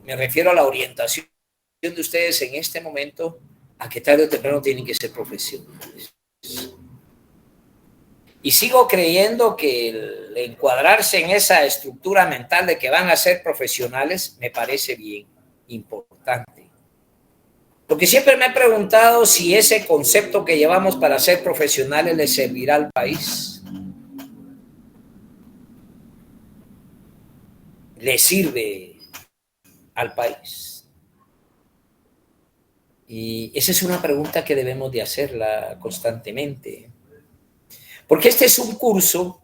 me refiero a la orientación de ustedes en este momento, a que tarde o temprano tienen que ser profesionales. Y sigo creyendo que el encuadrarse en esa estructura mental de que van a ser profesionales me parece bien importante. Porque siempre me he preguntado si ese concepto que llevamos para ser profesionales le servirá al país. ¿Le sirve al país? Y esa es una pregunta que debemos de hacerla constantemente. Porque este es un curso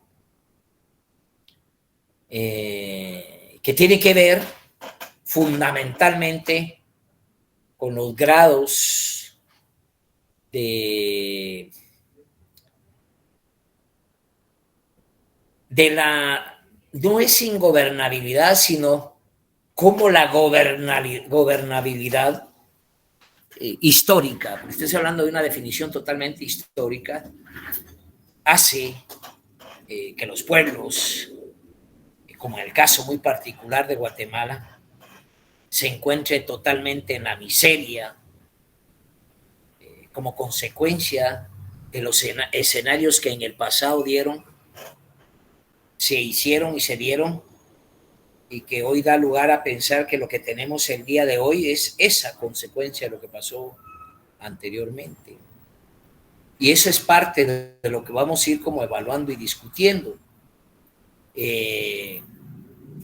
que tiene que ver fundamentalmente con los grados de la, no es ingobernabilidad, sino cómo la gobernabilidad histórica, porque estoy hablando de una definición totalmente histórica, hace que los pueblos, como en el caso muy particular de Guatemala, se encuentre totalmente en la miseria como consecuencia de los escenarios que en el pasado se hicieron y se dieron, y que hoy da lugar a pensar que lo que tenemos el día de hoy es esa consecuencia de lo que pasó anteriormente. Y eso es parte de lo que vamos a ir como evaluando y discutiendo, que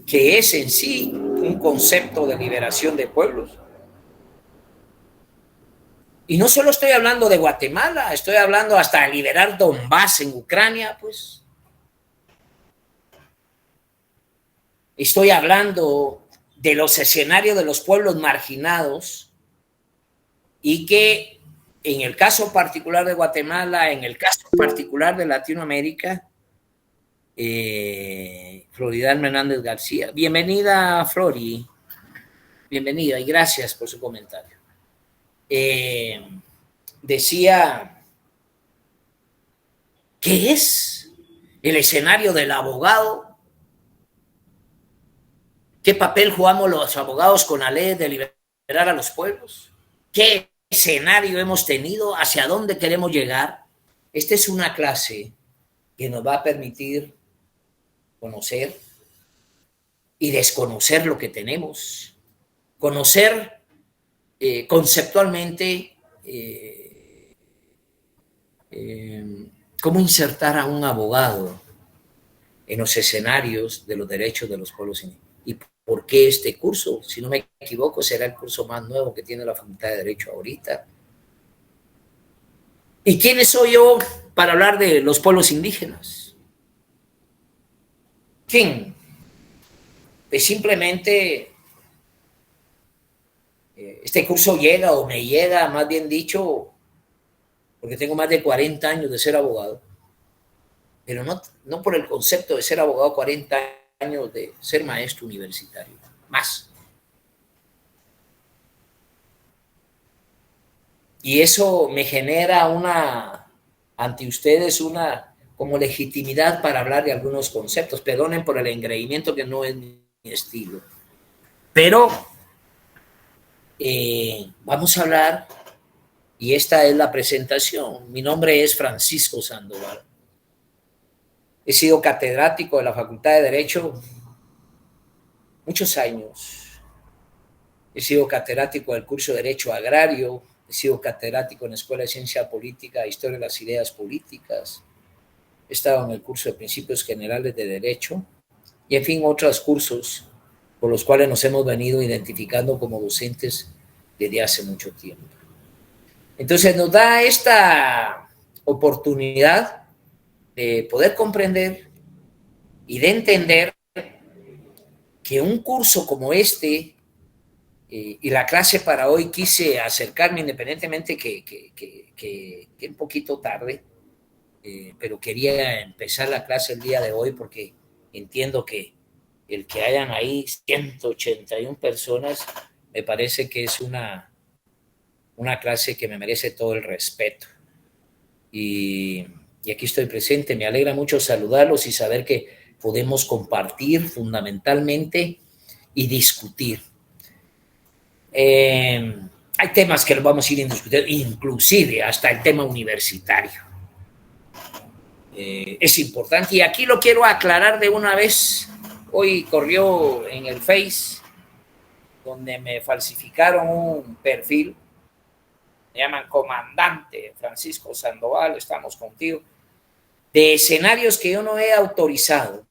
es en sí un concepto de liberación de pueblos. Y no solo estoy hablando de Guatemala, estoy hablando hasta de liberar Donbass en Ucrania, pues. Estoy hablando de los escenarios de los pueblos marginados, y que en el caso particular de Guatemala, en el caso particular de Latinoamérica, Florida Hernández García. Bienvenida, Flori. Bienvenida y gracias por su comentario. Decía, ¿qué es el escenario del abogado? ¿Qué papel jugamos los abogados con la ley de liberar a los pueblos? ¿Qué escenario hemos tenido? ¿Hacia dónde queremos llegar? Esta es una clase que nos va a permitir conocer y desconocer lo que tenemos, conocer conceptualmente cómo insertar a un abogado en los escenarios de los derechos de los pueblos indígenas. ¿Y por qué este curso? Si no me equivoco, será el curso más nuevo que tiene la Facultad de Derecho ahorita. ¿Y quién soy yo para hablar de los pueblos indígenas? ¿Quién? Pues simplemente este curso llega, o me llega, más bien dicho, porque tengo más de 40 años de ser abogado, pero no por el concepto de ser abogado, 40 años de ser maestro universitario, más. Y eso me genera ante ustedes una como legitimidad para hablar de algunos conceptos. Perdonen por el engreimiento, que no es mi estilo. Pero vamos a hablar, y esta es la presentación. Mi nombre es Francisco Sandoval. He sido catedrático de la Facultad de Derecho muchos años. He sido catedrático del curso de Derecho Agrario. He sido catedrático en la Escuela de Ciencia Política e Historia de las Ideas Políticas. He estado en el curso de Principios Generales de Derecho y, en fin, otros cursos por los cuales nos hemos venido identificando como docentes desde hace mucho tiempo. Entonces nos da esta oportunidad de poder comprender y de entender que un curso como este y la clase para hoy, quise acercarme, independientemente que un poquito tarde, pero quería empezar la clase el día de hoy porque entiendo que el que hayan ahí 181 personas me parece que es una clase que me merece todo el respeto. Y aquí estoy presente. Me alegra mucho saludarlos y saber que podemos compartir fundamentalmente y discutir. Hay temas que los vamos a ir discutiendo, inclusive hasta el tema universitario. Es importante, y aquí lo quiero aclarar de una vez. Hoy corrió en el Face, donde me falsificaron un perfil, me llaman comandante Francisco Sandoval, estamos contigo, de escenarios que yo no he autorizado.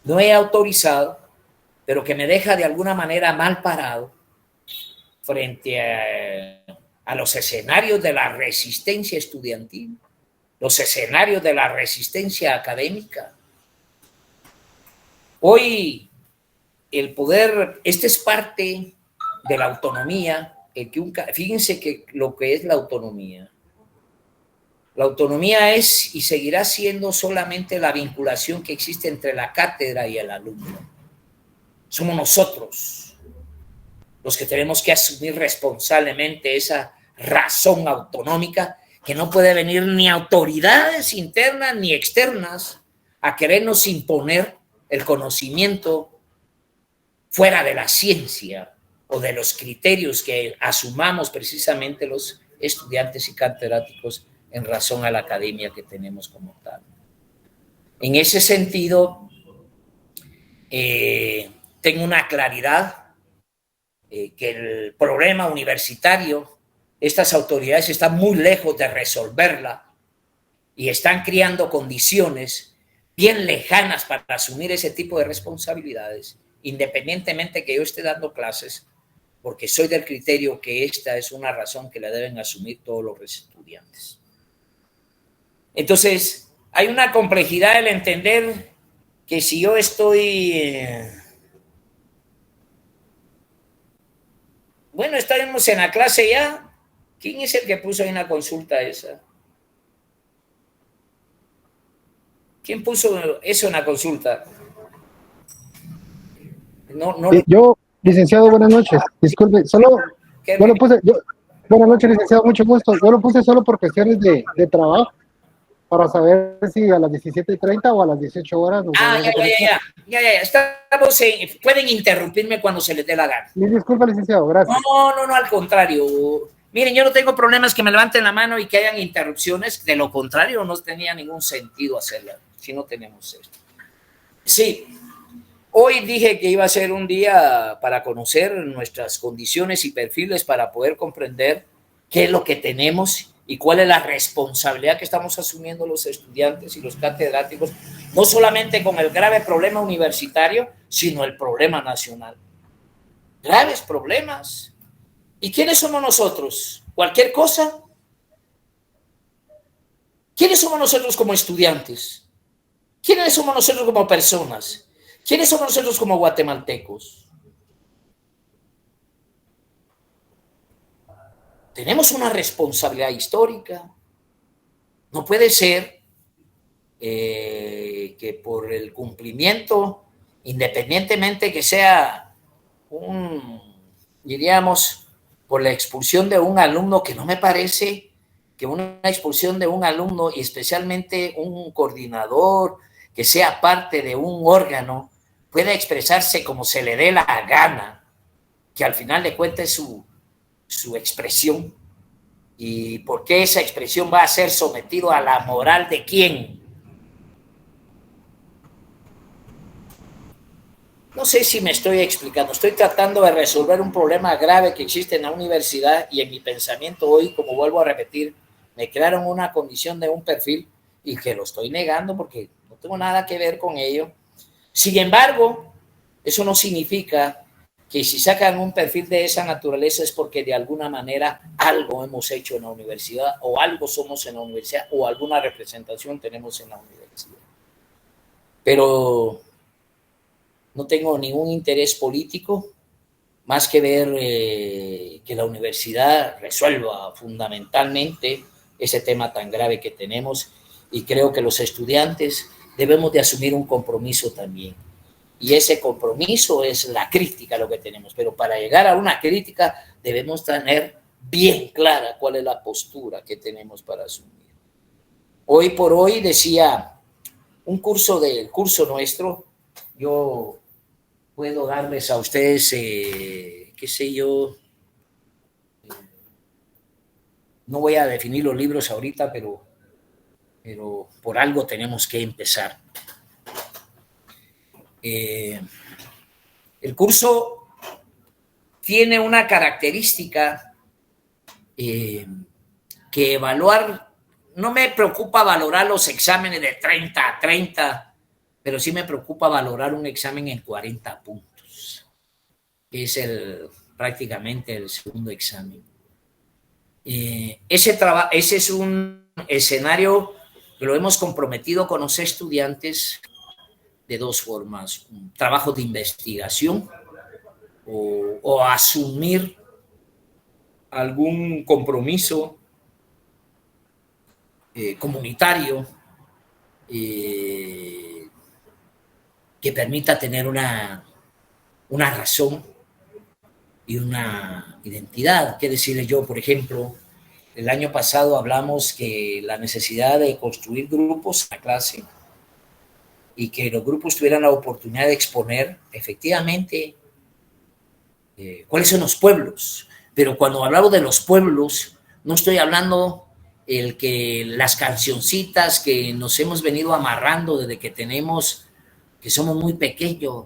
No he autorizado, pero que me deja de alguna manera mal parado frente a los escenarios de la resistencia estudiantil, los escenarios de la resistencia académica. Hoy el poder, este es parte de la autonomía, fíjense que lo que es la autonomía. La autonomía es y seguirá siendo solamente la vinculación que existe entre la cátedra y el alumno. Somos nosotros los que tenemos que asumir responsablemente esa razón autonómica que no puede venir ni autoridades internas ni externas a querernos imponer el conocimiento fuera de la ciencia o de los criterios que asumamos precisamente los estudiantes y catedráticos en razón a la academia que tenemos como tal. En ese sentido, tengo una claridad que el problema universitario, estas autoridades están muy lejos de resolverla y están creando condiciones bien lejanas para asumir ese tipo de responsabilidades, independientemente que yo esté dando clases, porque soy del criterio que esta es una razón que la deben asumir todos los estudiantes. Entonces, hay una complejidad el entender que si yo estoy... Bueno, estamos en la clase ya. ¿Quién es el que puso ahí una consulta esa? ¿Quién puso eso en la consulta? No. Yo, licenciado, buenas noches. Disculpe, solo yo lo puse. Buenas noches, licenciado, mucho gusto. Yo lo puse solo por cuestiones de trabajo, para saber si a las 17:30 o a las 18 horas. Ya. Estamos pueden interrumpirme cuando se les dé la gana. Disculpa, licenciado, gracias. No, al contrario. Miren, yo no tengo problemas que me levanten la mano y que hayan interrupciones. De lo contrario, no tenía ningún sentido hacerla si no tenemos esto. Sí, hoy dije que iba a ser un día para conocer nuestras condiciones y perfiles para poder comprender qué es lo que tenemos y cuál es la responsabilidad que estamos asumiendo los estudiantes y los catedráticos, no solamente con el grave problema universitario, sino el problema nacional. Graves problemas. ¿Y quiénes somos nosotros? ¿Cualquier cosa? ¿Quiénes somos nosotros como estudiantes? ¿Quiénes somos nosotros como personas? ¿Quiénes somos nosotros como guatemaltecos? Tenemos una responsabilidad histórica. No puede ser que por el cumplimiento, independientemente que sea diríamos, por la expulsión de un alumno, que no me parece que una expulsión de un alumno y especialmente un coordinador que sea parte de un órgano pueda expresarse como se le dé la gana, que al final de cuentas es su expresión. ¿Y por qué esa expresión va a ser sometido a la moral de quién? No sé si me estoy explicando. Estoy tratando de resolver un problema grave que existe en la universidad y en mi pensamiento hoy, como vuelvo a repetir, me crearon una condición de un perfil y que lo estoy negando porque no tengo nada que ver con ello. Sin embargo, eso no significa que si sacan un perfil de esa naturaleza es porque de alguna manera algo hemos hecho en la universidad o algo somos en la universidad o alguna representación tenemos en la universidad. Pero no tengo ningún interés político más que ver que la universidad resuelva fundamentalmente ese tema tan grave que tenemos, y creo que los estudiantes debemos de asumir un compromiso también. Y ese compromiso es la crítica, lo que tenemos. Pero para llegar a una crítica debemos tener bien clara cuál es la postura que tenemos para asumir. Hoy por hoy, decía, un curso del curso nuestro, yo puedo darles a ustedes, qué sé yo, no voy a definir los libros ahorita, pero por algo tenemos que empezar. El curso tiene una característica que evaluar, no me preocupa valorar los exámenes de 30 a 30, pero sí me preocupa valorar un examen en 40 puntos, que es prácticamente el segundo examen. Ese es un escenario que lo hemos comprometido con los estudiantes de dos formas: un trabajo de investigación o asumir algún compromiso comunitario que permita tener una razón y una identidad. ¿Qué decirle yo? Por ejemplo, el año pasado hablamos que la necesidad de construir grupos en la clase y que los grupos tuvieran la oportunidad de exponer efectivamente cuáles son los pueblos. Pero cuando hablamos de los pueblos, no estoy hablando las cancioncitas que nos hemos venido amarrando desde que somos muy pequeños.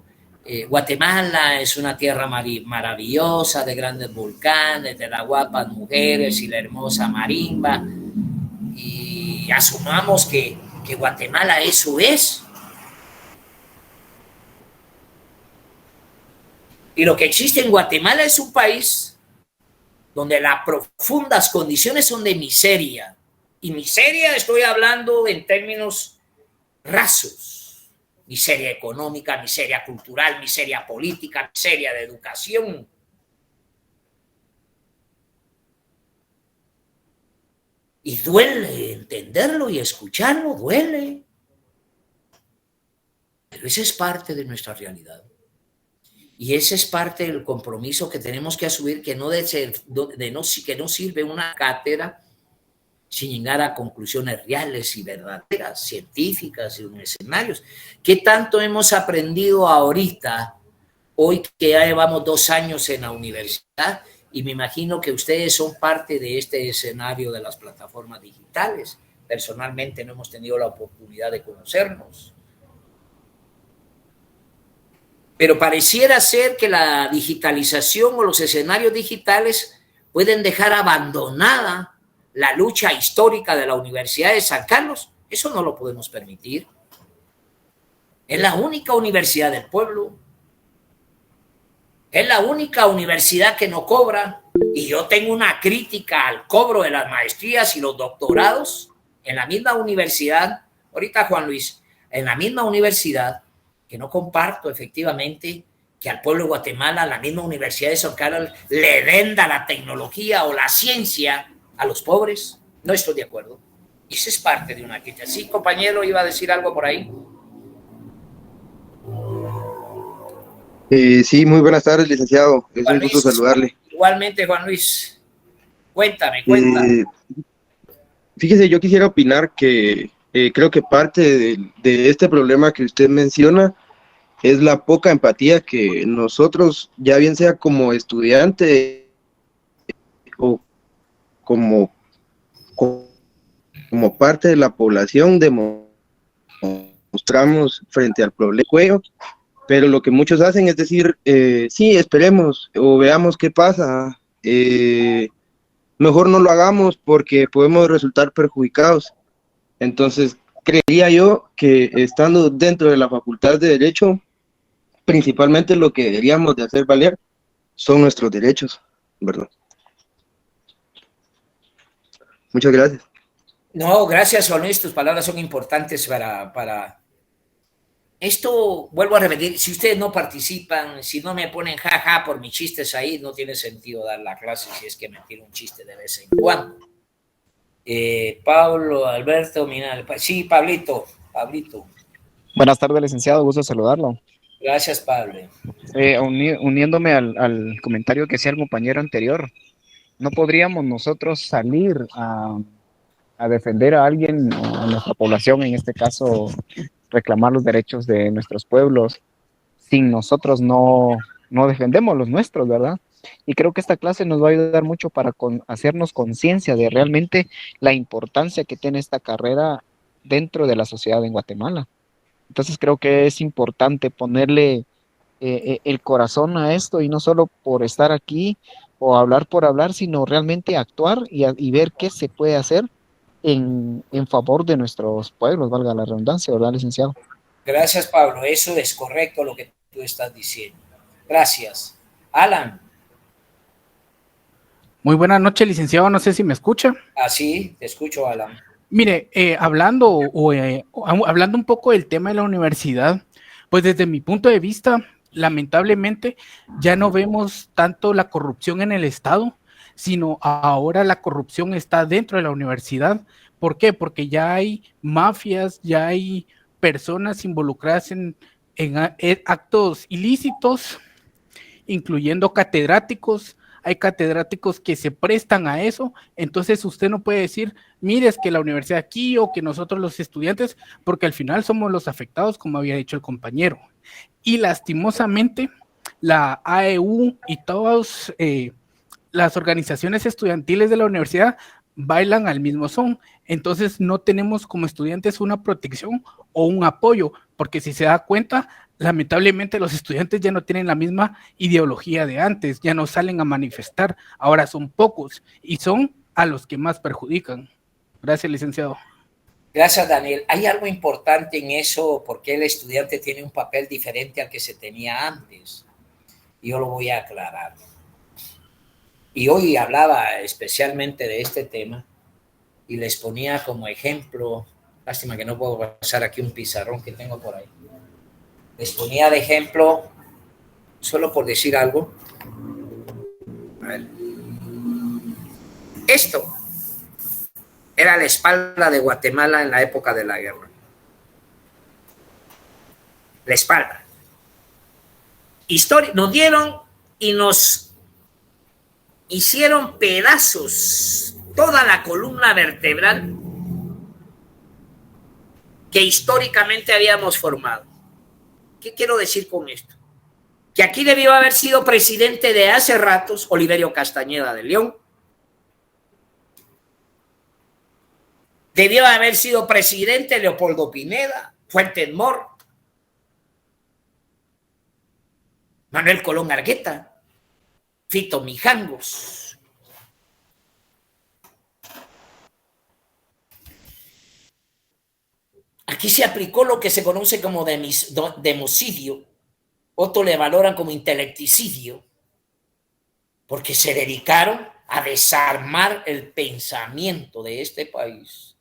Guatemala es una tierra maravillosa, de grandes volcanes, de las guapas mujeres y la hermosa marimba. Y asumamos que Guatemala eso es. Y lo que existe en Guatemala es un país donde las profundas condiciones son de miseria. Y miseria estoy hablando en términos rasos. Miseria económica, miseria cultural, miseria política, miseria de educación. Y duele entenderlo y escucharlo, duele. Pero esa es parte de nuestra realidad. Y ese es parte del compromiso que tenemos que asumir, que no sirve una cátedra sin llegar a conclusiones reales y verdaderas, científicas y en escenarios. ¿Qué tanto hemos aprendido ahorita, hoy que ya llevamos 2 años en la universidad? Y me imagino que ustedes son parte de este escenario de las plataformas digitales. Personalmente no hemos tenido la oportunidad de conocernos. Pero pareciera ser que la digitalización o los escenarios digitales pueden dejar abandonada la lucha histórica de la Universidad de San Carlos. Eso no lo podemos permitir. Es la única universidad del pueblo. Es la única universidad que no cobra. Y yo tengo una crítica al cobro de las maestrías y los doctorados en la misma universidad. Ahorita, Juan Luis, en la misma universidad, que no comparto efectivamente que al pueblo de Guatemala, la misma Universidad de San Carlos, le venda la tecnología o la ciencia a los pobres. No estoy de acuerdo. Y eso es parte de una crítica. Sí, compañero, iba a decir algo por ahí. Sí, muy buenas tardes, licenciado. Es un gusto saludarle. Igualmente, Juan Luis. Cuéntame. Fíjese, yo quisiera opinar que creo que parte de este problema que usted menciona es la poca empatía que nosotros, ya bien sea como estudiante o como parte de la población, demostramos frente al problema del cuello. Pero lo que muchos hacen es decir, sí, esperemos o veamos qué pasa, mejor no lo hagamos porque podemos resultar perjudicados. Entonces, creería yo que estando dentro de la Facultad de Derecho, principalmente lo que deberíamos de hacer valer son nuestros derechos, ¿verdad? Muchas gracias. No, gracias, Juan Luis, tus palabras son importantes para... Esto, vuelvo a repetir, si ustedes no participan, si no me ponen jaja por mis chistes ahí, no tiene sentido dar la clase si es que me tiro un chiste de vez en cuando. Pablo, Alberto, Minal. Sí, Pablito. Buenas tardes, licenciado, gusto saludarlo. Gracias, Pablo. Uniéndome al comentario que hacía el compañero anterior, ¿no podríamos nosotros salir a a defender a alguien, a nuestra población, en este caso, reclamar los derechos de nuestros pueblos, sin nosotros no defendemos los nuestros, ¿verdad? Y creo que esta clase nos va a ayudar mucho para hacernos conciencia de realmente la importancia que tiene esta carrera dentro de la sociedad en Guatemala. Entonces creo que es importante ponerle el corazón a esto, y no solo por estar aquí o hablar por hablar, sino realmente actuar y ver qué se puede hacer en favor de nuestros pueblos, valga la redundancia, ¿verdad, licenciado? Gracias, Pablo. Eso es correcto lo que tú estás diciendo. Gracias. Alan. Muy buenas noches, licenciado. No sé si me escucha. Así, te escucho, Alan. Mire, hablando un poco del tema de la universidad, pues desde mi punto de vista, lamentablemente ya no vemos tanto la corrupción en el Estado, sino ahora la corrupción está dentro de la universidad. ¿Por qué? Porque ya hay mafias, ya hay personas involucradas en actos ilícitos, incluyendo catedráticos. Hay catedráticos que se prestan a eso, entonces usted no puede decir, mire, es que la universidad aquí o que nosotros los estudiantes, porque al final somos los afectados, como había dicho el compañero. Y lastimosamente, la AEU y todas las organizaciones estudiantiles de la universidad bailan al mismo son. Entonces no tenemos como estudiantes una protección o un apoyo, porque si se da cuenta, lamentablemente los estudiantes ya no tienen la misma ideología de antes, ya no salen a manifestar, ahora son pocos y son a los que más perjudican. Gracias, licenciado. Gracias, Daniel. Hay algo importante en eso, porque el estudiante tiene un papel diferente al que se tenía antes. Y yo lo voy a aclarar. Y hoy hablaba especialmente de este tema y les ponía como ejemplo, lástima que no puedo pasar aquí un pizarrón que tengo por ahí. Les ponía de ejemplo, solo por decir algo. A ver. Esto era la espalda de Guatemala en la época de la guerra. La espalda. Nos dieron y nos hicieron pedazos toda la columna vertebral que históricamente habíamos formado. ¿Qué quiero decir con esto? Que aquí debió haber sido presidente de hace ratos Oliverio Castañeda de León. Debió haber sido presidente Leopoldo Pineda, Fuentes Mohr, Manuel Colón Argueta, Fito Mijangos. Aquí se aplicó lo que se conoce como democidio, otros le valoran como intelecticidio, porque se dedicaron a desarmar el pensamiento de este país,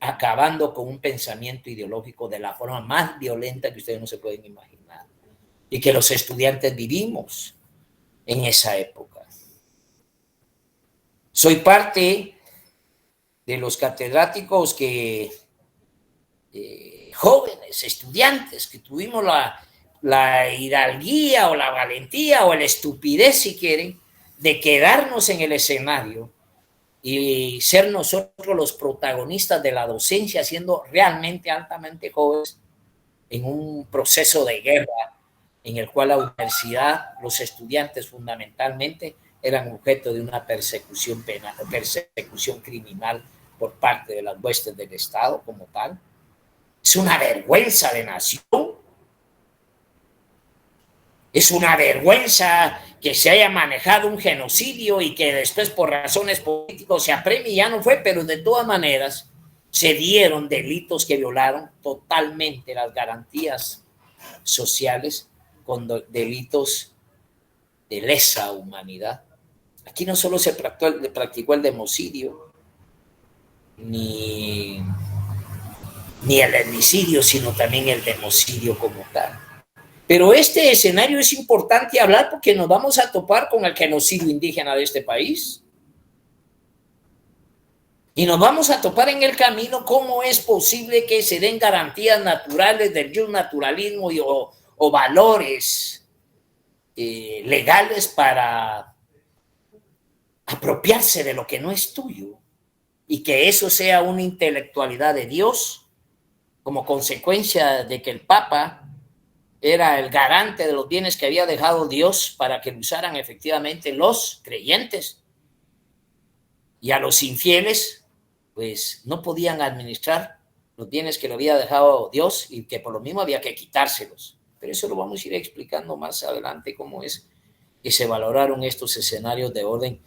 acabando con un pensamiento ideológico de la forma más violenta que ustedes no se pueden imaginar y que los estudiantes vivimos en esa época. Soy parte de los catedráticos jóvenes, estudiantes, que tuvimos la hidalguía o la valentía o la estupidez, si quieren, de quedarnos en el escenario y ser nosotros los protagonistas de la docencia, siendo realmente altamente jóvenes en un proceso de guerra en el cual la universidad, los estudiantes fundamentalmente, eran objeto de una persecución penal, persecución criminal por parte de las huestes del Estado como tal. Es una vergüenza de nación. Es una vergüenza que se haya manejado un genocidio y que después por razones políticas se apremie, ya no fue, pero de todas maneras se dieron delitos que violaron totalmente las garantías sociales con delitos de lesa humanidad. Aquí no solo se practicó el democidio, ni el etnicidio, sino también el democidio como tal. Pero este escenario es importante hablar porque nos vamos a topar con el genocidio indígena de este país. Y nos vamos a topar en el camino cómo es posible que se den garantías naturales del naturalismo o valores legales para apropiarse de lo que no es tuyo. y que eso sea una intelectualidad de Dios como consecuencia de que el Papa era el garante de los bienes que había dejado Dios para que lo usaran efectivamente los creyentes. Y a los infieles, pues no podían administrar los bienes que le había dejado Dios y que por lo mismo había que quitárselos. Pero eso lo vamos a ir explicando más adelante, cómo es que se valoraron estos escenarios de orden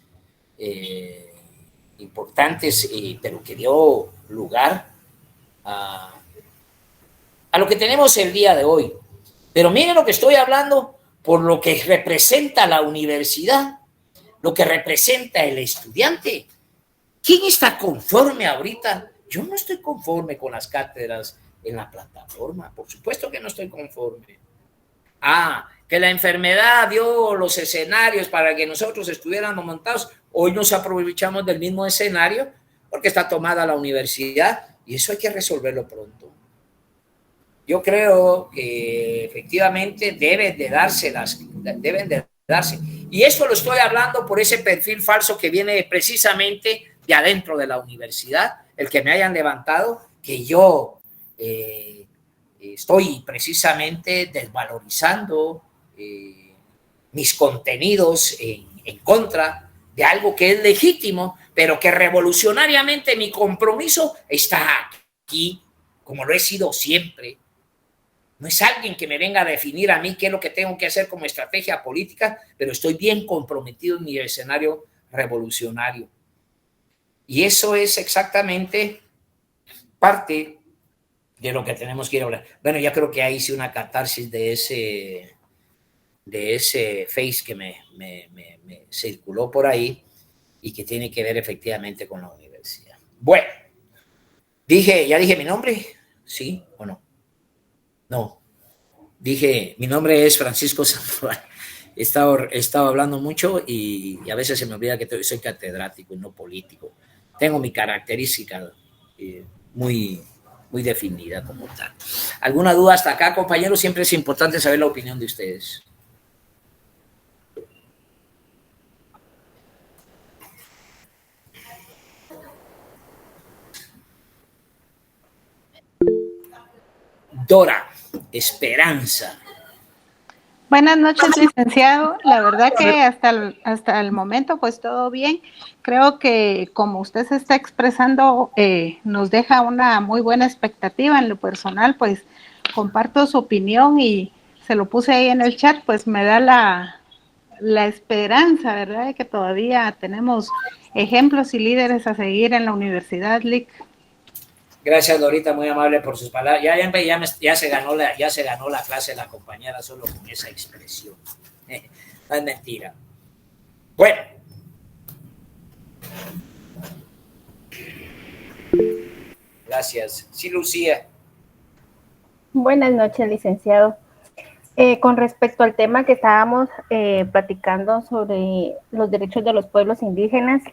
importantes, pero que dio lugar a lo que tenemos el día de hoy. Pero miren lo que estoy hablando por lo que representa la universidad, lo que representa el estudiante. ¿Quién está conforme ahorita? Yo no estoy conforme con las cátedras en la plataforma, por supuesto que no estoy conforme. Que la enfermedad dio los escenarios para que nosotros estuviéramos montados. Hoy nos aprovechamos del mismo escenario porque está tomada la universidad y eso hay que resolverlo pronto. Yo creo que efectivamente deben de darse. Y esto lo estoy hablando por ese perfil falso que viene precisamente de adentro de la universidad, el que me hayan levantado, que yo estoy precisamente desvalorizando mis contenidos en contra de algo que es legítimo, pero que revolucionariamente mi compromiso está aquí, como lo he sido siempre. No es alguien que me venga a definir a mí qué es lo que tengo que hacer como estrategia política, pero estoy bien comprometido en mi escenario revolucionario. Y eso es exactamente parte de lo que tenemos que ir a hablar. Bueno, ya creo que ahí hice una catarsis de ese face que me circuló por ahí y que tiene que ver efectivamente con la universidad. Bueno, ¿ya dije mi nombre? ¿Sí o no? No, dije, mi nombre es Francisco Sandoval. He estado hablando mucho y a veces se me olvida que soy catedrático y no político. Tengo mi característica muy definida como tal. ¿Alguna duda hasta acá, compañeros? Siempre es importante saber la opinión de ustedes. Dora Esperanza. Buenas noches, licenciado. La verdad que hasta el momento, pues todo bien. Creo que como usted se está expresando, nos deja una muy buena expectativa. En lo personal, pues comparto su opinión y se lo puse ahí en el chat, pues me da la esperanza, ¿verdad?, de que todavía tenemos ejemplos y líderes a seguir en la Universidad LIC. Gracias, Dorita, muy amable por sus palabras. Ya se ganó la clase la compañera solo con esa expresión. No es mentira. Bueno. Gracias. Sí, Lucía. Buenas noches, licenciado. Con respecto al tema que estábamos platicando sobre los derechos de los pueblos indígenas,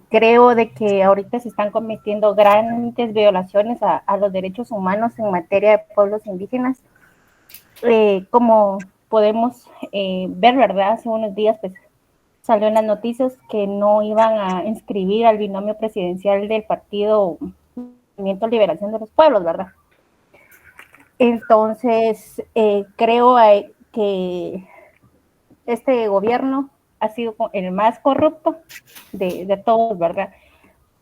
creo de que ahorita se están cometiendo grandes violaciones a los derechos humanos en materia de pueblos indígenas. Como podemos ver, ¿verdad? Hace unos días pues salió en las noticias que no iban a inscribir al binomio presidencial del partido Movimiento Liberación de los Pueblos, ¿verdad? Entonces, creo que este gobierno ha sido el más corrupto de todos, ¿verdad?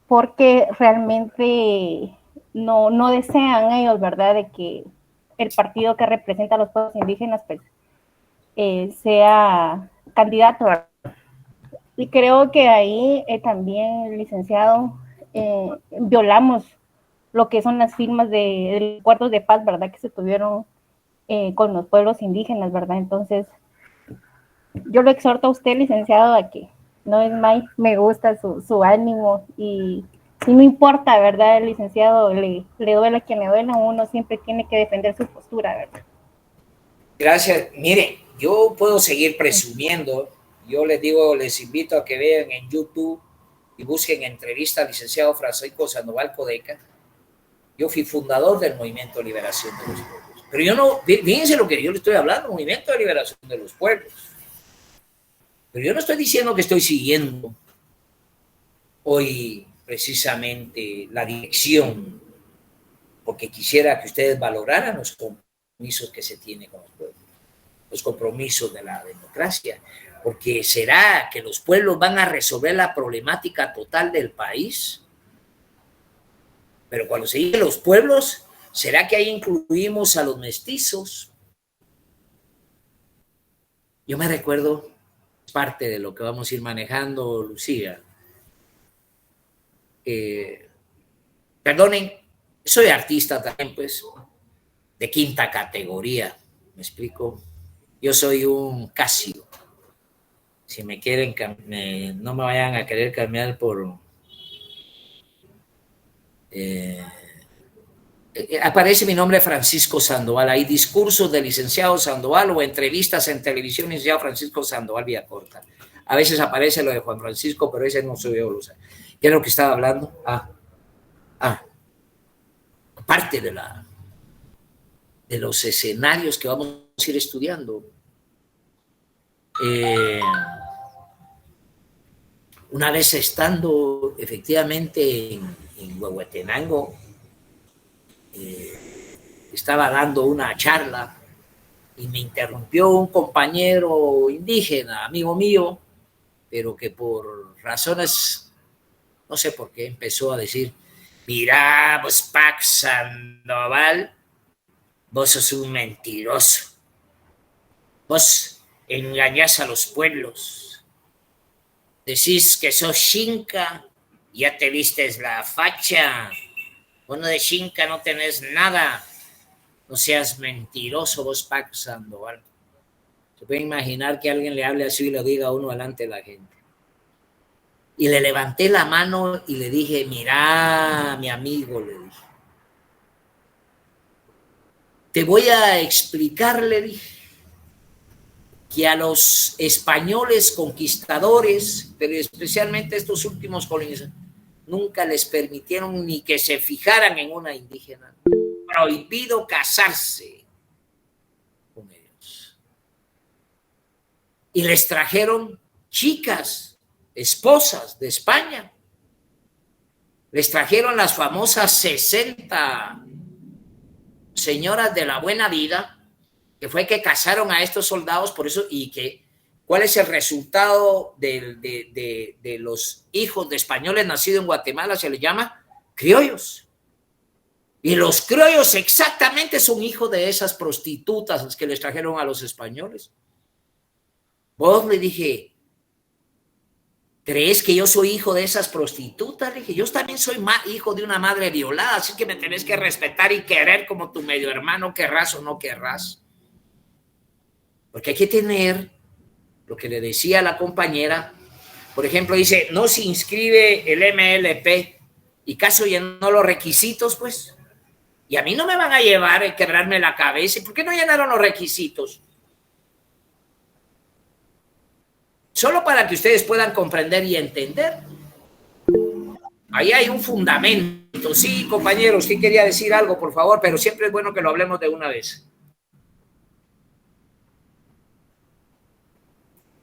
Porque realmente no desean ellos, ¿verdad?, de que el partido que representa a los pueblos indígenas pues, sea candidato, ¿verdad? Y creo que ahí también, licenciado, violamos lo que son las firmas de acuerdos de paz, ¿verdad?, que se tuvieron con los pueblos indígenas, ¿verdad? Entonces, yo lo exhorto a usted, licenciado, a que no es más, me gusta su ánimo y no importa, ¿verdad, licenciado? Le duele a quien le duele, uno siempre tiene que defender su postura, ¿verdad? Gracias. Mire, yo puedo seguir presumiendo. Yo les invito a que vean en YouTube y busquen entrevista al licenciado Francisco Sandoval Codeca. Yo fui fundador del Movimiento de Liberación de los Pueblos. Pero yo no, fíjense lo que yo le estoy hablando, Movimiento de Liberación de los Pueblos. Pero yo no estoy diciendo que estoy siguiendo hoy precisamente la dirección, porque quisiera que ustedes valoraran los compromisos que se tienen con los pueblos, los compromisos de la democracia, porque ¿será que los pueblos van a resolver la problemática total del país? Pero cuando se dice los pueblos, ¿será que ahí incluimos a los mestizos? Yo me recuerdo, parte de lo que vamos a ir manejando, Lucía. Perdonen, soy artista también, pues, de quinta categoría, ¿me explico? Yo soy un Casio. Si me quieren, no me vayan a querer cambiar por... aparece mi nombre Francisco Sandoval, hay discursos del licenciado Sandoval o entrevistas en televisión, licenciado Francisco Sandoval Villacorta. A veces aparece lo de Juan Francisco, pero ese no soy yo. ¿Qué es lo que estaba hablando? Parte de los escenarios que vamos a ir estudiando. Una vez estando efectivamente en Huehuetenango, estaba dando una charla y me interrumpió un compañero indígena, amigo mío, pero que por razones, no sé por qué, empezó a decir: mira, vos, Pax Sandoval, vos sos un mentiroso. Vos engañás a los pueblos. Decís que sos xinca, ya te vistes la facha. Vos de xinca no tenés nada. No seas mentiroso, vos, Pax Sandoval. Se puede imaginar que alguien le hable así y lo diga a uno delante de la gente. Y le levanté la mano y le dije: mira, mi amigo, le dije, te voy a explicar, le dije, que a los españoles conquistadores, pero especialmente estos últimos colonizadores, nunca les permitieron ni que se fijaran en una indígena. Prohibido casarse con ellos. Y les trajeron chicas, esposas de España. Les trajeron las famosas 60 señoras de la buena vida, que fue que casaron a estos soldados, por eso, y que ¿cuál es el resultado de los hijos de españoles nacidos en Guatemala? Se les llama criollos. Y los criollos exactamente son hijos de esas prostitutas que les trajeron a los españoles. Vos, le dije, ¿crees que yo soy hijo de esas prostitutas? Le dije, yo también soy hijo de una madre violada, así que me tenés que respetar y querer como tu medio hermano, querrás o no querrás. Porque hay que tener lo que le decía a la compañera. Por ejemplo, dice, no se inscribe el MLP y caso llenó los requisitos, pues. Y a mí no me van a llevar a quebrarme la cabeza. ¿Por qué no llenaron los requisitos? Solo para que ustedes puedan comprender y entender. Ahí hay un fundamento. Sí, compañeros, sí quería decir algo, por favor, pero siempre es bueno que lo hablemos de una vez.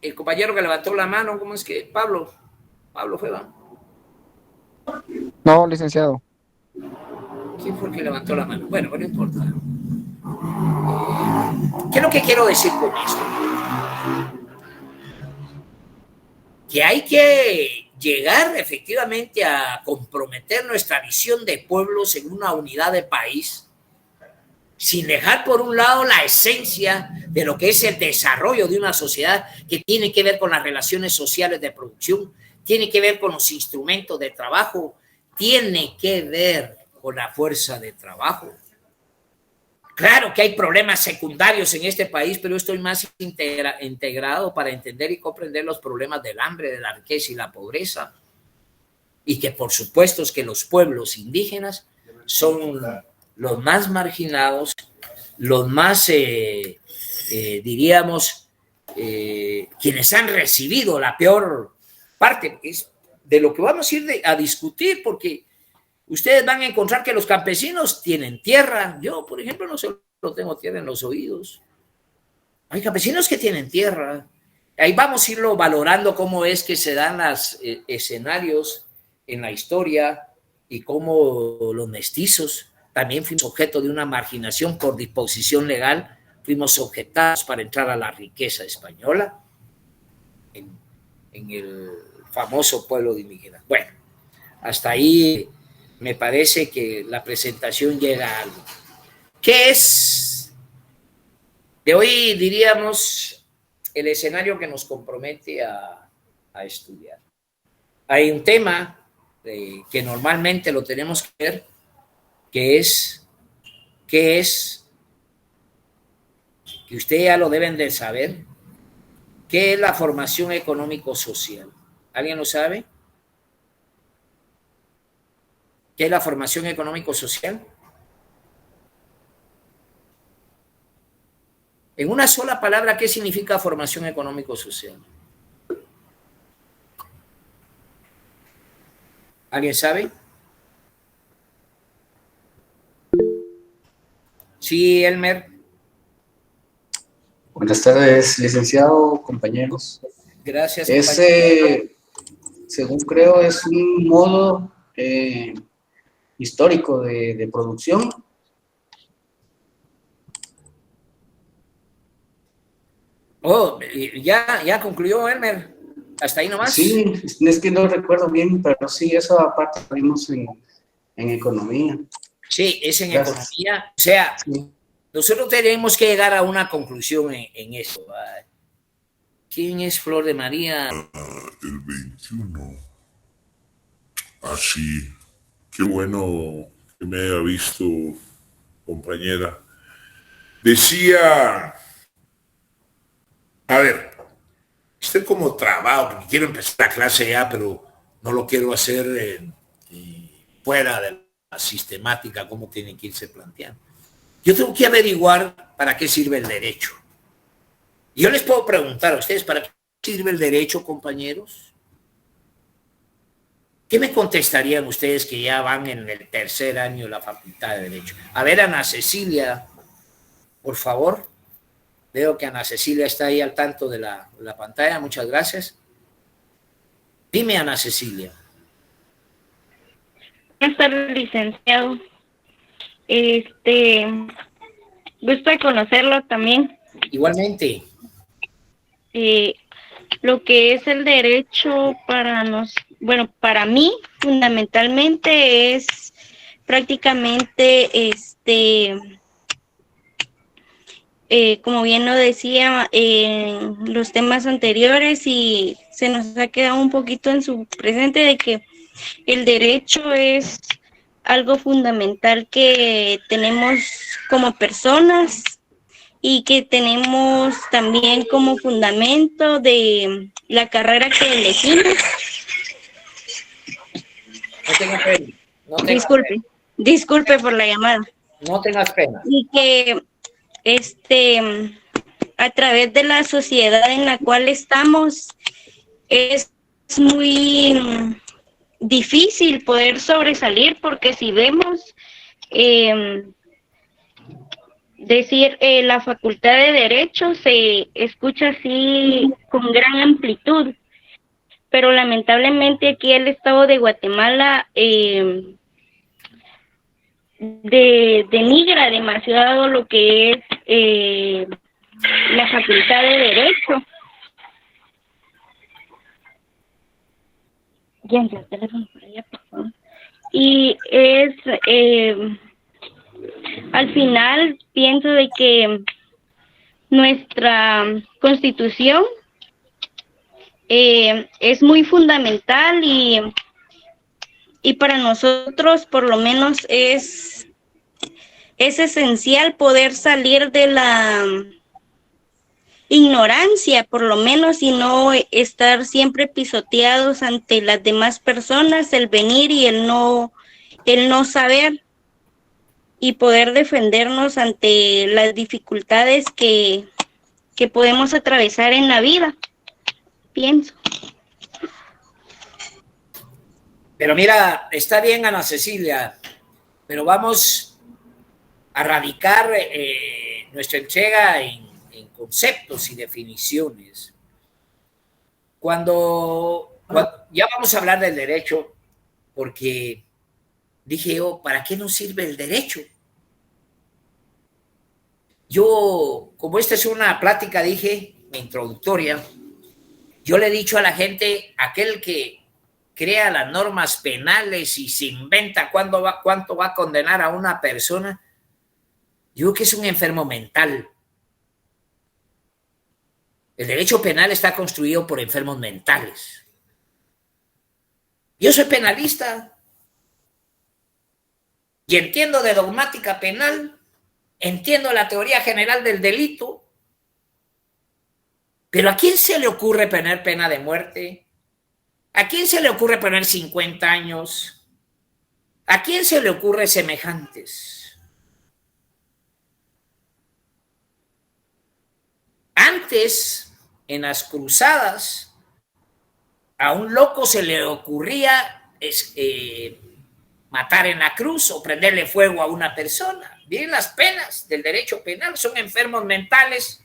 El compañero que levantó la mano, ¿cómo es que? Pablo fue, ¿va? No, licenciado. ¿Quién fue el que levantó la mano? Bueno, no importa. ¿Qué es lo que quiero decir con esto? Que hay que llegar efectivamente a comprometer nuestra visión de pueblos en una unidad de país, sin dejar por un lado la esencia de lo que es el desarrollo de una sociedad, que tiene que ver con las relaciones sociales de producción, tiene que ver con los instrumentos de trabajo, tiene que ver con la fuerza de trabajo. Claro que hay problemas secundarios en este país, pero yo estoy más integrado para entender y comprender los problemas del hambre, de la riqueza y la pobreza. Y que por supuesto es que los pueblos indígenas son los más marginados, los más, diríamos, quienes han recibido la peor parte de lo que vamos a ir a discutir, porque ustedes van a encontrar que los campesinos tienen tierra. Yo, por ejemplo, no solo tengo tierra en los oídos. Hay campesinos que tienen tierra. Ahí vamos a irlo valorando cómo es que se dan los escenarios en la historia y cómo los mestizos también fuimos objeto de una marginación por disposición legal, fuimos objetados para entrar a la riqueza española en el famoso pueblo de inmigrantes. Bueno, hasta ahí me parece que la presentación llega a algo. ¿Qué es de hoy, diríamos, el escenario que nos compromete a estudiar? Hay un tema que normalmente lo tenemos que ver, que es, que usted ya lo deben de saber, ¿qué es la formación económico-social? ¿Alguien lo sabe? ¿Qué es la formación económico-social? En una sola palabra, ¿qué significa formación económico-social? ¿Alguien sabe? Sí, Elmer. Buenas tardes, licenciado, compañeros. Gracias, compañero. Según creo, es un modo histórico de producción. Oh, ya concluyó, Elmer. Hasta ahí nomás. Sí, es que no recuerdo bien, pero sí, eso aparte lo vimos en economía. Sí, es en economía. O sea, sí, nosotros tenemos que llegar a una conclusión en eso. ¿Quién es Flor de María? El 21. Así. Qué bueno que me haya visto, compañera. Decía... A ver, estoy como trabado porque quiero empezar la clase ya, pero no lo quiero hacer fuera de la sistemática, cómo tiene que irse planteando. Yo tengo que averiguar para qué sirve el derecho. Yo les puedo preguntar a ustedes, ¿para qué sirve el derecho, compañeros? ¿Qué me contestarían ustedes que ya van en el tercer año de la Facultad de Derecho? A ver, Ana Cecilia, por favor. Veo que Ana Cecilia está ahí al tanto de la pantalla. Muchas gracias. Dime, Ana Cecilia. Buenas tardes, licenciado. Gusto de conocerlo también. Igualmente. Lo que es el derecho para mí, fundamentalmente es prácticamente como bien lo decía en los temas anteriores y se nos ha quedado un poquito en su presente de que el derecho es algo fundamental que tenemos como personas y que tenemos también como fundamento de la carrera que elegimos. No tenga pena. Disculpe por la llamada. No tengas pena. Y que a través de la sociedad en la cual estamos es muy difícil poder sobresalir, porque si vemos decir la Facultad de Derecho se escucha así con gran amplitud, pero lamentablemente aquí el estado de Guatemala denigra demasiado lo que es la Facultad de Derecho. Y es al final pienso de que nuestra Constitución es muy fundamental y para nosotros por lo menos es esencial poder salir de la ignorancia, por lo menos, y no estar siempre pisoteados ante las demás personas, el venir y el no saber, y poder defendernos ante las dificultades que podemos atravesar en la vida, pienso. Pero mira, está bien, Ana Cecilia, pero vamos a radicar nuestra entrega en conceptos y definiciones. Cuando ya vamos a hablar del derecho, porque dije yo, ¿para qué nos sirve el derecho? Yo, como esta es una plática, dije, introductoria, yo le he dicho a la gente, aquel que crea las normas penales y se inventa cuánto va a condenar a una persona, yo creo que es un enfermo mental. El derecho penal está construido por enfermos mentales. Yo soy penalista y entiendo de dogmática penal, entiendo la teoría general del delito, pero ¿a quién se le ocurre poner pena de muerte? ¿A quién se le ocurre poner 50 años? ¿A quién se le ocurre semejantes? Antes, en las cruzadas, a un loco se le ocurría matar en la cruz o prenderle fuego a una persona. Miren las penas del derecho penal, son enfermos mentales.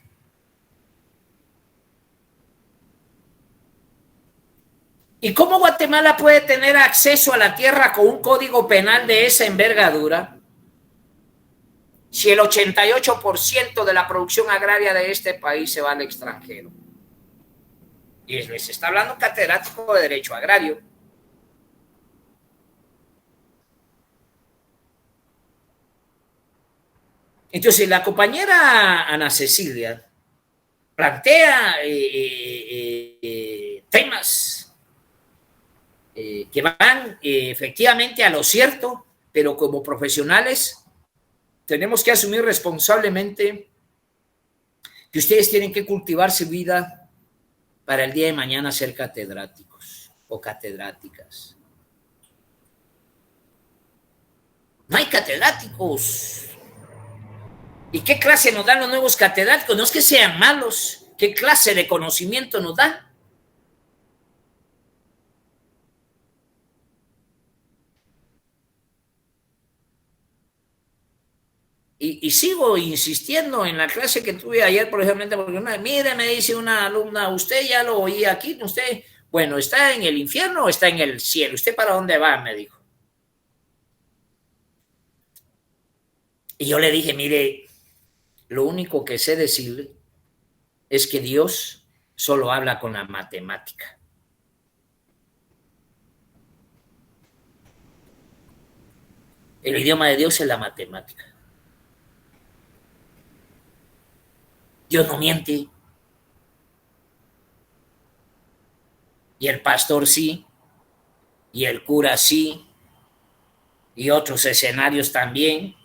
¿Y cómo Guatemala puede tener acceso a la tierra con un código penal de esa envergadura si el 88% de la producción agraria de este país se va al extranjero? Y les está hablando un catedrático de Derecho Agrario. Entonces, la compañera Ana Cecilia plantea temas que van efectivamente a lo cierto, pero como profesionales tenemos que asumir responsablemente que ustedes tienen que cultivar su vida para el día de mañana ser catedráticos o catedráticas. No hay catedráticos. ¿Y qué clase nos dan los nuevos catedráticos? No es que sean malos. ¿Qué clase de conocimiento nos dan? Y sigo insistiendo en la clase que tuve ayer, por ejemplo, porque mire, me dice una alumna, usted ya lo oí aquí, usted, bueno, ¿está en el infierno o está en el cielo? ¿Usted para dónde va? Me dijo. Y yo le dije, mire, lo único que sé decirle es que Dios solo habla con la matemática. El idioma de Dios es la matemática. Dios no miente. Y el pastor sí. Y el cura sí. Y otros escenarios también.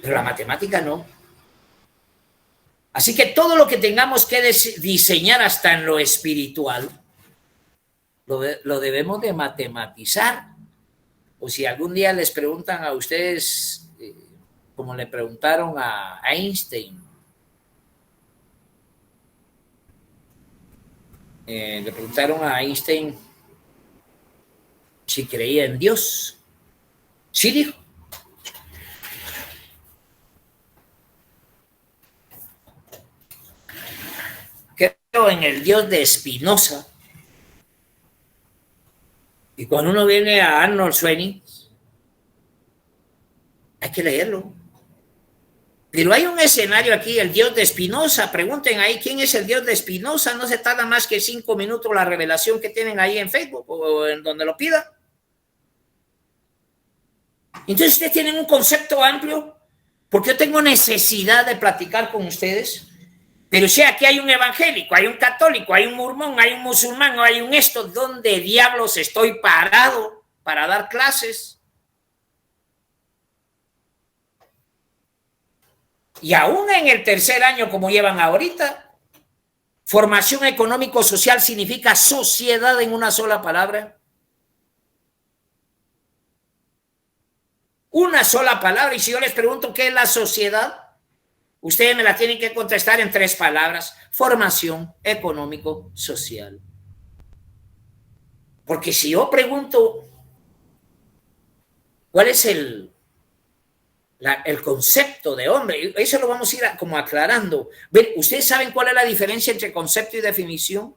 Pero la matemática no. Así que todo lo que tengamos que diseñar hasta en lo espiritual, lo debemos de matematizar. O si algún día les preguntan a ustedes, como le preguntaron a Einstein, le preguntaron a Einstein si creía en Dios. Sí dijo. Creo en el Dios de Spinoza. Y cuando uno viene a Arnold Schwenning, hay que leerlo. Pero hay un escenario aquí, el Dios de Spinoza. Pregunten ahí quién es el Dios de Spinoza. No se tarda más que 5 minutos la revelación que tienen ahí en Facebook o en donde lo pidan. Entonces ustedes tienen un concepto amplio, porque yo tengo necesidad de platicar con ustedes. Pero si aquí hay un evangélico, hay un católico, hay un mormón, hay un musulmán, o hay un esto, ¿dónde diablos estoy parado para dar clases? Y aún en el tercer año, como llevan ahorita, formación económico-social significa sociedad en una sola palabra. Una sola palabra. Y si yo les pregunto qué es la sociedad, ustedes me la tienen que contestar en 3 palabras. Formación económico-social. Porque si yo pregunto cuál es el concepto de hombre, eso lo vamos a ir como aclarando. ¿Ven? ¿Ustedes saben cuál es la diferencia entre concepto y definición?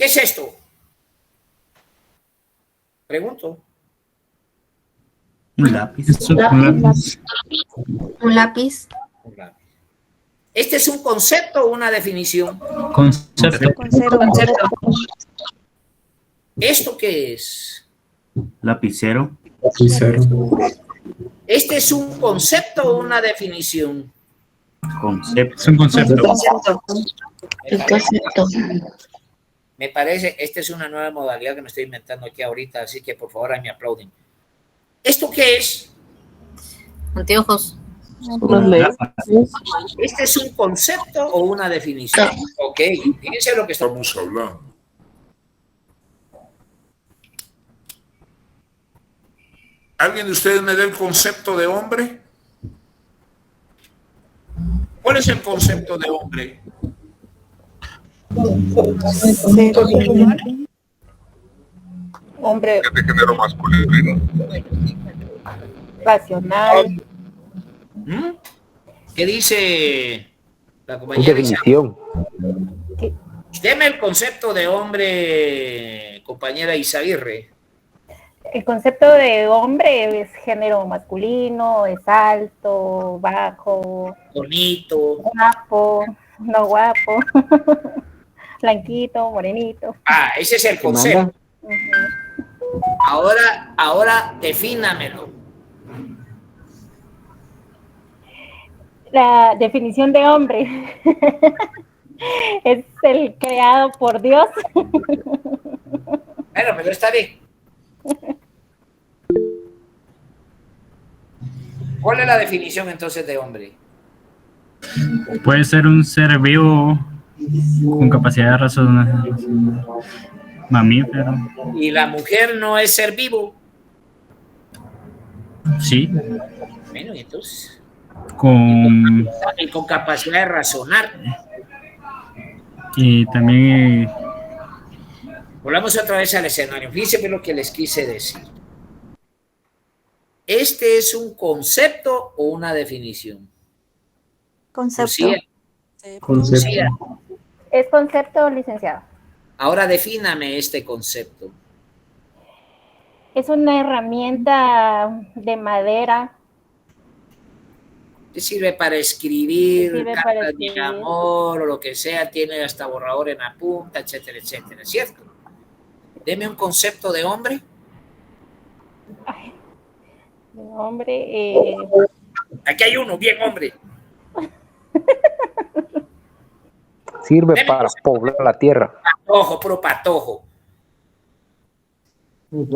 ¿Qué es esto? Pregunto. Un lápiz. Un lápiz. ¿Este es un concepto o una definición? Concepto. ¿Esto qué es? Lapicero. ¿Este es un concepto o una definición? Concepto. Es un concepto. El concepto. Me parece, esta es una nueva modalidad que me estoy inventando aquí ahorita, así que por favor ahí me aplauden. ¿Esto qué es? Anteojos. ¿Este es un concepto o una definición? Ok, fíjense lo que estamos hablando. ¿Alguien de ustedes me da el concepto de hombre? ¿Cuál es el concepto de hombre? Hombre de género masculino. racional. ¿Qué dice la compañera? Definición. Deme el concepto de hombre, compañera Isaguirre. El concepto de hombre es género masculino, es alto, bajo, bonito, guapo, no guapo, blanquito, morenito. Ah, ese es el concepto. Ahora defínamelo. La definición de hombre es el creado por Dios. Bueno, pero está bien. ¿Cuál es la definición entonces de hombre? Puede ser un ser vivo con capacidad de razonar. Mamífero. ¿Y la mujer no es ser vivo? Sí. Bueno, ¿y entonces? Con capacidad de razonar. Y también Volvamos otra vez al escenario. Fíjense lo que les quise decir. ¿Este es un concepto o una definición? Concepto. Lucía, Es concepto, licenciado. ahora defíname este concepto. Es una herramienta de madera. ¿Qué sirve para escribir Sirve cartas para de escribir. amor o lo que sea? Tiene hasta borrador en la punta, etcétera, etcétera, ¿cierto? Deme un concepto de hombre. De hombre. Aquí hay uno, bien hombre. Sirve para poblar la tierra. Patojo, puro patojo.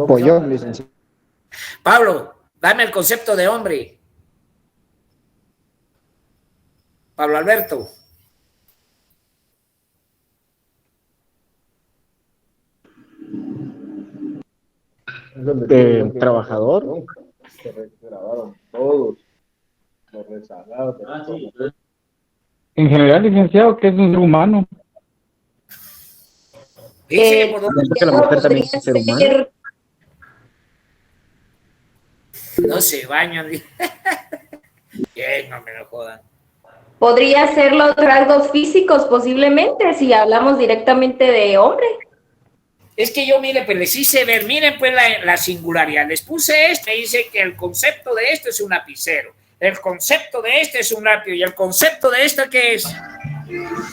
Pollón, licenciado. Pablo, dame el concepto de hombre. Pablo Alberto. Trabajador. Se grabaron todos. Los rezagados. En general, licenciado, que es un ser humano. Dice, ¿por dónde? La mujer también es un ser humano. No se bañan. Bien, no me lo jodan. Podría ser los rasgos físicos posiblemente, si hablamos directamente de hombre. Es que yo, mire, pues les hice ver, miren pues la singularidad. Les puse esto y dice que el concepto de esto es un lapicero. El concepto de este es un lápiz. ¿Y el concepto de esto qué es?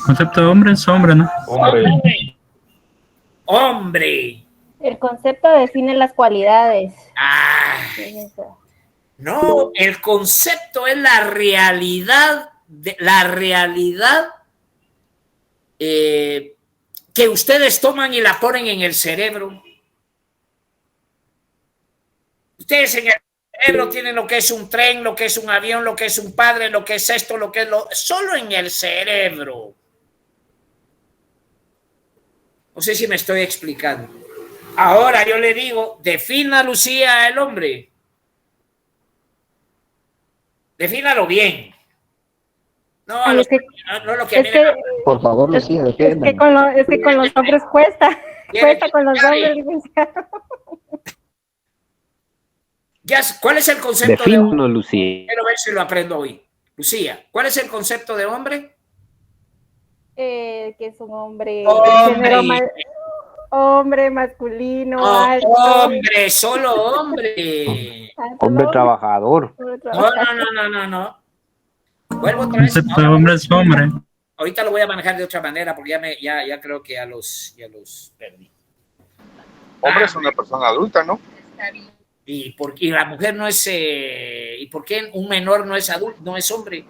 concepto de hombre es hombre, ¿no? Hombre. El concepto define las cualidades. No, el concepto es la realidad, que ustedes toman y la ponen en el cerebro. Ustedes en el cerebro tienen lo que es un tren, lo que es un avión, lo que es un padre, lo que es esto, lo que es lo... Solo en el cerebro. No sé si me estoy explicando. Ahora yo le digo, defina, Lucía, el hombre. Defínalo bien. No, no lo que a mí me... Por favor, Lucía, Es que con los hombres cuesta. Cuesta con los hombres, licenciado. ¿Cuál es el concepto de hombre? Defínanos, Lucía. Quiero ver si lo aprendo hoy. Lucía, ¿cuál es el concepto de hombre? Que es un hombre. Hombre. Hombre, masculino, No, alto. hombre, solo hombre. Hombre trabajador. No. Vuelvo otra vez. Concepto de hombre es hombre. Ahorita lo voy a manejar de otra manera porque ya creo que ya los perdí. Hombre es una persona adulta, ¿no? Y la mujer no es... ¿Y por qué un menor no es adulto, no es hombre?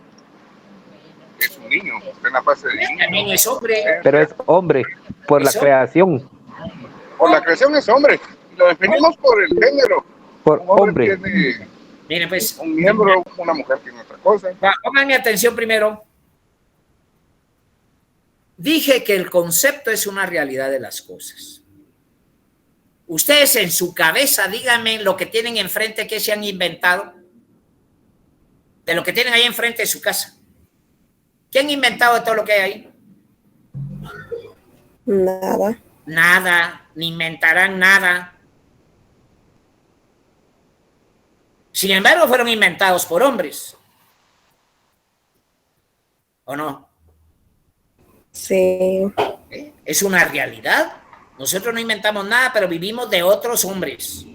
Es un niño, está en la fase de niño. También es hombre. Pero es hombre, por la creación. Por la creación es hombre. Lo definimos por el género. Por Un hombre. Tiene Miren, pues, un miembro, una mujer tiene otra cosa. Pongan mi atención primero. Dije que el concepto es una realidad de las cosas. Ustedes en su cabeza, díganme lo que tienen enfrente, que se han inventado, de lo que tienen ahí enfrente de su casa. ¿Qué han inventado de todo lo que hay ahí? Nada. Nada, ni inventarán nada. Sin embargo, fueron inventados por hombres. ¿O no? Sí. Es una realidad. Nosotros no inventamos nada, pero vivimos de otros hombres.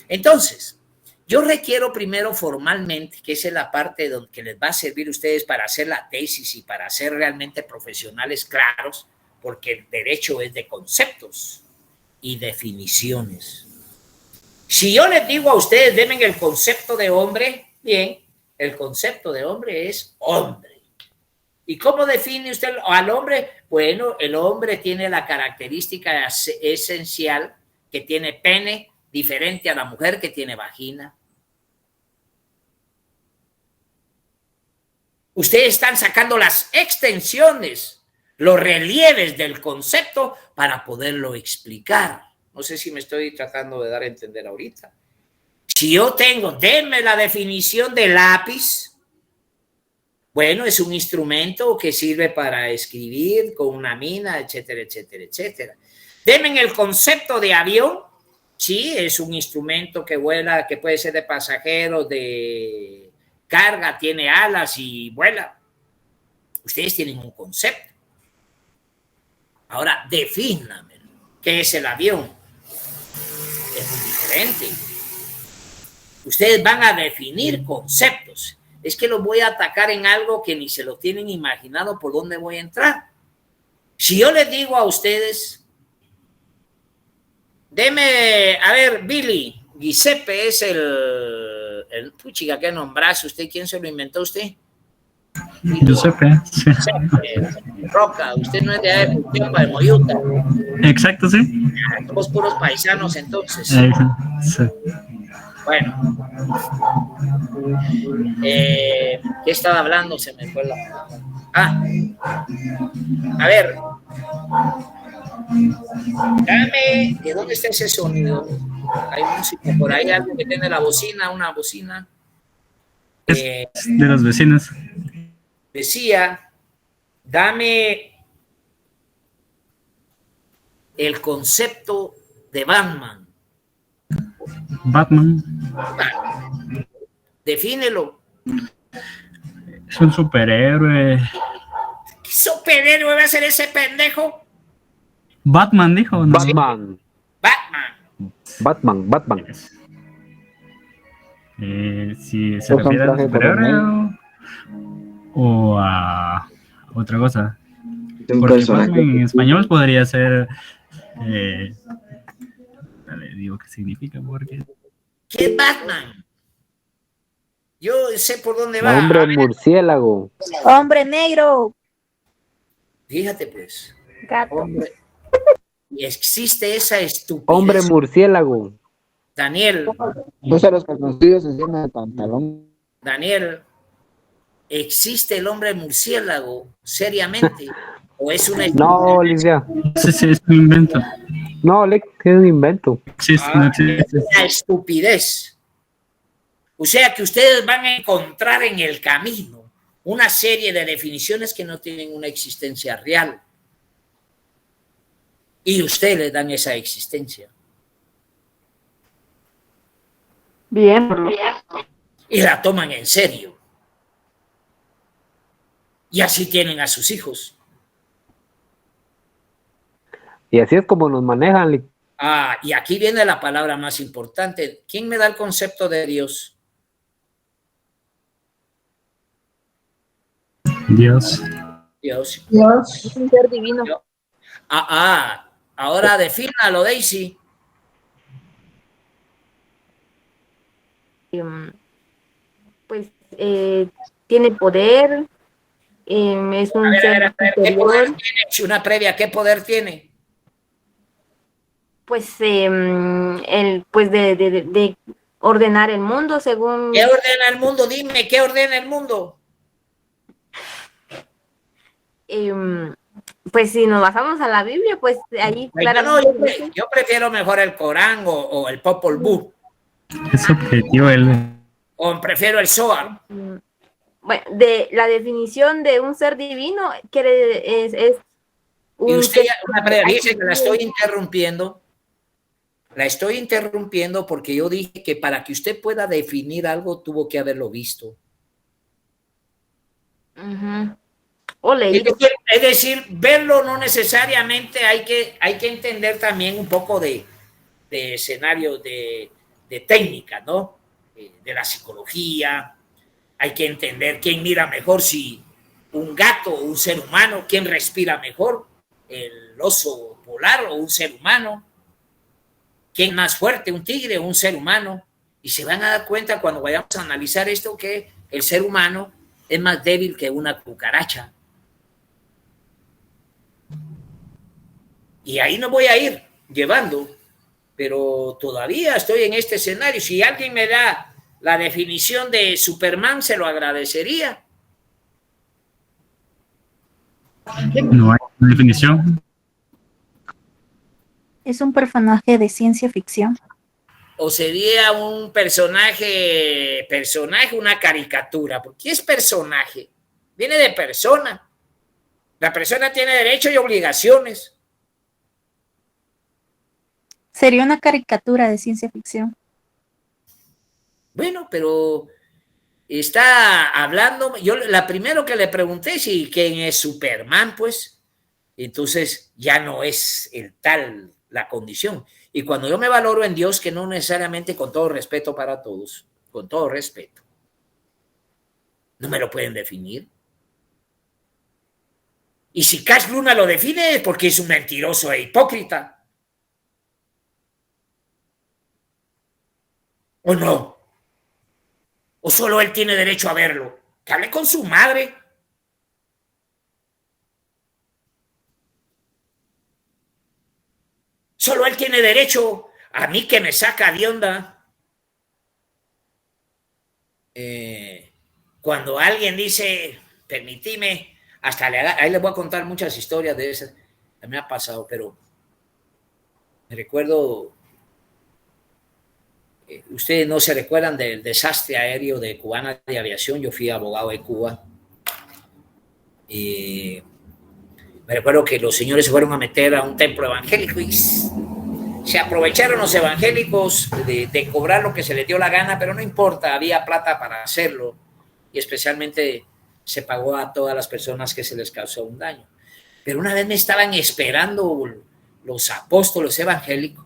Entonces, yo requiero primero formalmente, que esa es la parte que les va a servir a ustedes para hacer la tesis y para ser realmente profesionales claros, porque el derecho es de conceptos y definiciones. Si yo les digo a ustedes, denme el concepto de hombre, bien, el concepto de hombre es hombre. ¿Y cómo define usted al hombre? Bueno, el hombre tiene la característica esencial que tiene pene, diferente a la mujer que tiene vagina. Ustedes están sacando las extensiones, los relieves del concepto para poderlo explicar. No sé si me estoy tratando de dar a entender ahorita. Si yo denme la definición de lápiz. Bueno, es un instrumento que sirve para escribir con una mina, etcétera, etcétera, etcétera. Denme el concepto de avión. Sí, es un instrumento que vuela, que puede ser de pasajeros, de carga, tiene alas y vuela. Ustedes tienen un concepto. Ahora, defíname qué es el avión. Es muy diferente. Ustedes van a definir conceptos. Es que los voy a atacar en algo que ni se lo tienen imaginado por dónde voy a entrar. Si yo les digo a ustedes, deme, a ver, Billy, Giuseppe es el puchiga que nombraste usted, ¿quién se lo inventó usted? Giuseppe, sí. Giuseppe, Roca, usted no es de allá de Putiapa, de Moyuta. Exacto, sí. Somos puros paisanos entonces. Sí. Bueno, ¿qué estaba hablando? Se me fue a ver, dame, ¿de dónde está ese sonido? Hay música por ahí, algo que tiene la bocina, una bocina. De los vecinos. Decía, dame el concepto de Batman. Batman. Defínelo. Es un superhéroe. ¿Qué superhéroe va a ser ese pendejo? Batman dijo, ¿no? Batman. Si se refiere a superhéroe o a otra cosa. Porque Batman en español podría ser... le digo qué significa porque... ¿Qué es Batman? Yo sé por dónde va. Hombre murciélago. Hombre negro. Fíjate pues. Gato. Y existe esa estupidez. Hombre murciélago. Daniel. Usa los calzoncillos encima del pantalón. Daniel, ¿existe el hombre murciélago seriamente? ¿O es una No, Alicia. Sí, es un invento. No, es un invento. Es una estupidez. O sea que ustedes van a encontrar en el camino una serie de definiciones que no tienen una existencia real. Y ustedes les dan esa existencia. Bien. Y la toman en serio. Y así tienen a sus hijos. Y así es como nos manejan. Y aquí viene la palabra más importante. ¿Quién me da el concepto de Dios? Dios. Dios. Es un ser divino. Ahora defínalo, Daisy. Pues tiene poder, es un ser ¿Qué poder tiene? Una previa, ¿qué poder tiene? Pues pues de ordenar el mundo según... ¿Qué ordena el mundo? Dime, ¿qué ordena el mundo? Pues si nos basamos a la Biblia, pues ahí claramente... Yo prefiero mejor el Corán o el Popol Vuh. Es subjetivo O prefiero el Zohar. Bueno, de la definición de un ser divino es y usted dice que la estoy interrumpiendo. La estoy interrumpiendo porque yo dije que para que usted pueda definir algo tuvo que haberlo visto. O leído. Es decir, verlo no necesariamente, hay que entender también un poco de escenario de técnica, ¿no? De la psicología. Hay que entender quién mira mejor, si un gato o un ser humano, quién respira mejor, el oso polar o un ser humano, quién más fuerte, un tigre o un ser humano. Y se van a dar cuenta cuando vayamos a analizar esto que el ser humano es más débil que una cucaracha. Y ahí no voy a ir llevando, pero todavía estoy en este escenario. Si alguien me da la definición de Superman, se lo agradecería. No hay definición. Es un personaje de ciencia ficción. O sería un personaje, una caricatura. ¿Por qué es personaje? Viene de persona. La persona tiene derechos y obligaciones. Sería una caricatura de ciencia ficción. Bueno, pero está hablando, yo la primero que le pregunté si quién es Superman, pues, entonces ya no es el tal la condición. Y cuando yo me valoro en Dios, que no necesariamente, con todo respeto para todos, con todo respeto, no me lo pueden definir. Y si Cash Luna lo define es porque es un mentiroso e hipócrita. ¿O no? ¿O solo él tiene derecho a verlo? Que hable con su madre. Solo él tiene derecho. A mí que me saca de onda. Cuando alguien dice, permitime, hasta ahí les voy a contar muchas historias de esas. Me ha pasado, pero me recuerdo. Ustedes no se recuerdan del desastre aéreo de Cubana de Aviación. Yo fui abogado de Cuba. Me recuerdo que los señores se fueron a meter a un templo evangélico y se aprovecharon los evangélicos de cobrar lo que se les dio la gana, pero no importa, había plata para hacerlo y especialmente se pagó a todas las personas que se les causó un daño. Pero una vez me estaban esperando los apóstoles evangélicos.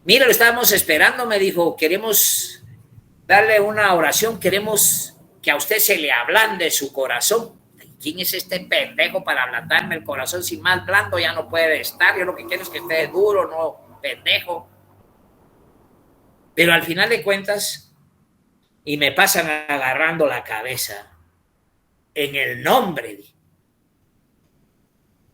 Mira, lo estábamos esperando, me dijo, queremos darle una oración, queremos que a usted se le ablande su corazón. ¿Quién es este pendejo para ablandarme el corazón? Si más blando ya no puede estar, yo lo que quiero es que esté duro, no pendejo. Pero al final de cuentas, y me pasan agarrando la cabeza, en el nombre,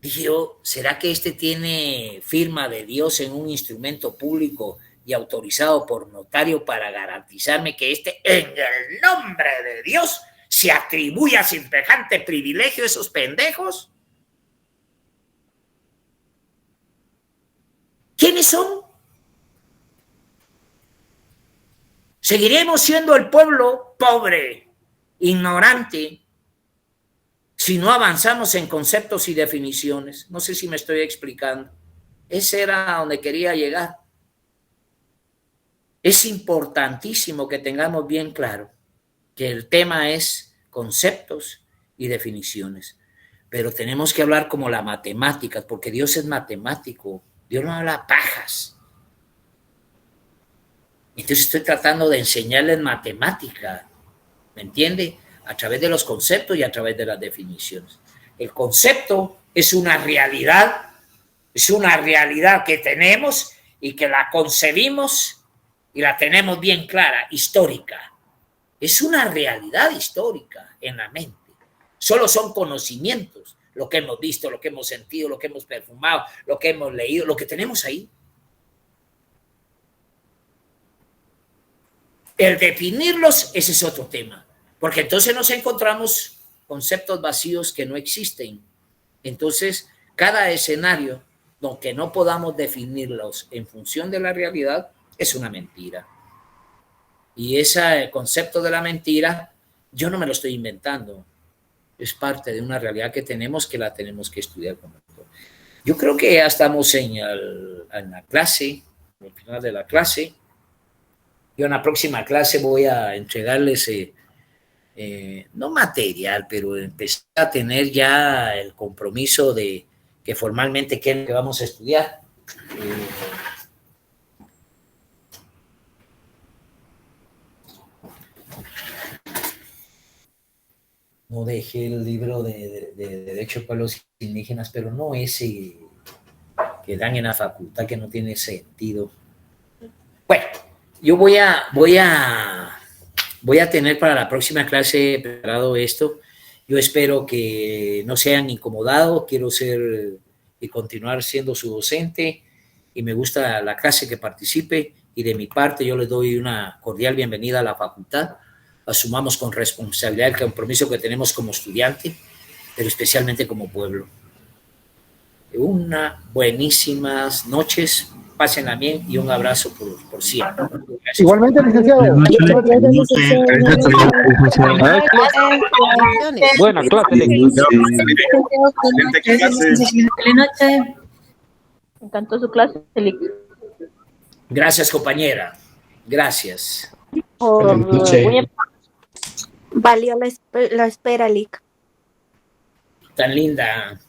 dije yo, ¿será que este tiene firma de Dios en un instrumento público y autorizado por notario para garantizarme que este, en el nombre de Dios, se atribuye a semejante privilegio a esos pendejos? ¿Quiénes son? Seguiremos siendo el pueblo pobre, ignorante, si no avanzamos en conceptos y definiciones. No sé si me estoy explicando. Ese era a donde quería llegar. Es importantísimo que tengamos bien claro que el tema es conceptos y definiciones. pero tenemos que hablar como la matemática, porque Dios es matemático, Dios no habla pajas. Entonces estoy tratando de enseñarles matemática, ¿me entiende? A través de los conceptos y a través de las definiciones. El concepto es una realidad que tenemos y que la concebimos y la tenemos bien clara, histórica. Es una realidad histórica en la mente. Solo son conocimientos, lo que hemos visto, lo que hemos sentido, lo que hemos perfumado, lo que hemos leído, lo que tenemos ahí. El definirlos, ese es otro tema, porque entonces nos encontramos conceptos vacíos que no existen. Entonces, cada escenario, aunque no podamos definirlos en función de la realidad, es una mentira. Y ese concepto de la mentira, yo no me lo estoy inventando. Es parte de una realidad que tenemos que estudiar. Yo creo que ya estamos en la clase, al final de la clase. Yo en la próxima clase voy a entregarles, no material, pero empezar a tener ya el compromiso de que formalmente qué es lo que vamos a estudiar. No dejé el libro de Derecho de Pueblos Indígenas, pero no ese que dan en la facultad, que no tiene sentido. Bueno, yo voy a tener para la próxima clase preparado esto. Yo espero que no se hayan incomodado. Quiero ser y continuar siendo su docente y me gusta la clase que participe, y de mi parte yo les doy una cordial bienvenida a la facultad. Asumamos con responsabilidad el compromiso que tenemos como estudiante, pero especialmente como pueblo. Unas buenísimas noches, pásenla bien y un abrazo por siempre. Gracias. Igualmente, licenciado. Buena clase. Me encantó su clase, Félix. Gracias, compañera. Gracias. Valió la espera, Lick. Tan linda.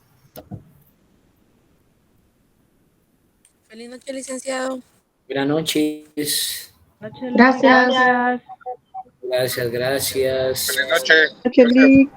Feliz noche, licenciado. Buenas noches. Gracias. Gracias. Feliz noche.